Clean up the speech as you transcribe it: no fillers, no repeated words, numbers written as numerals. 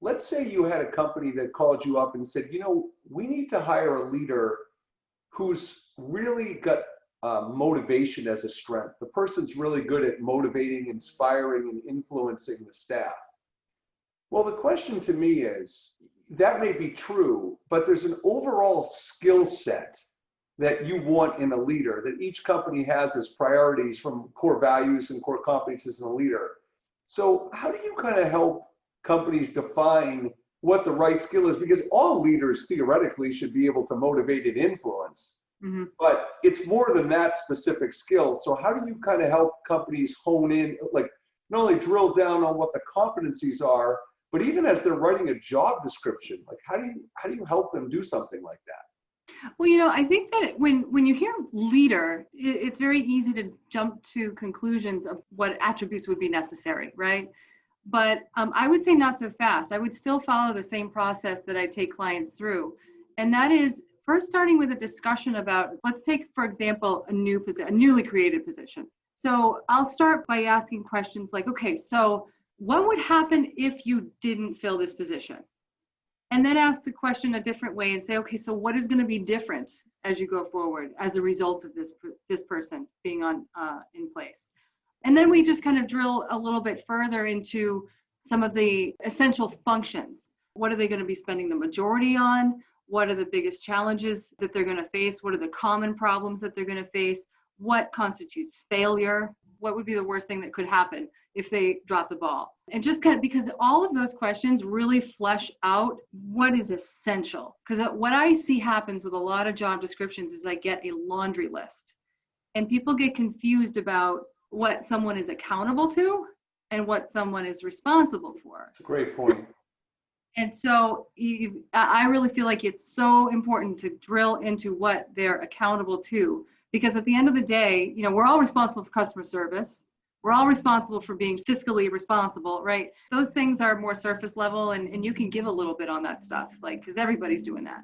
let's say you had a company that called you up and said, we need to hire a leader who's really got motivation as a strength. The person's really good at motivating, inspiring, and influencing the staff. Well, the question to me is, that may be true, but there's an overall skill set that you want in a leader, that each company has as priorities from core values and core competencies in a leader. So how do you kind of help companies define what the right skill is? Because all leaders theoretically should be able to motivate and influence, but it's more than that specific skill. So how do you kind of help companies hone in, like not only drill down on what the competencies are, but even as they're writing a job description, like how do you help them do something like that? Well, I think that when you hear leader, it's very easy to jump to conclusions of what attributes would be necessary, right? But I would say not so fast. I would still follow the same process that I take clients through. And that is first starting with a discussion about, let's take, for example, a newly created position. So I'll start by asking questions like, okay, so what would happen if you didn't fill this position? And then ask the question a different way and say, okay, so what is going to be different as you go forward as a result of this person being in place? And then we just kind of drill a little bit further into some of the essential functions. What are they going to be spending the majority on? What are the biggest challenges that they're going to face? What are the common problems that they're going to face? What constitutes failure? What would be the worst thing that could happen if they drop the ball? And just kind of, because all of those questions really flesh out what is essential. Because what I see happens with a lot of job descriptions is I get a laundry list. And people get confused about what someone is accountable to and what someone is responsible for. That's a great point. And so I really feel like it's so important to drill into what they're accountable to. Because at the end of the day, we're all responsible for customer service. We're all responsible for being fiscally responsible, right? Those things are more surface level, and you can give a little bit on that stuff, because everybody's doing that.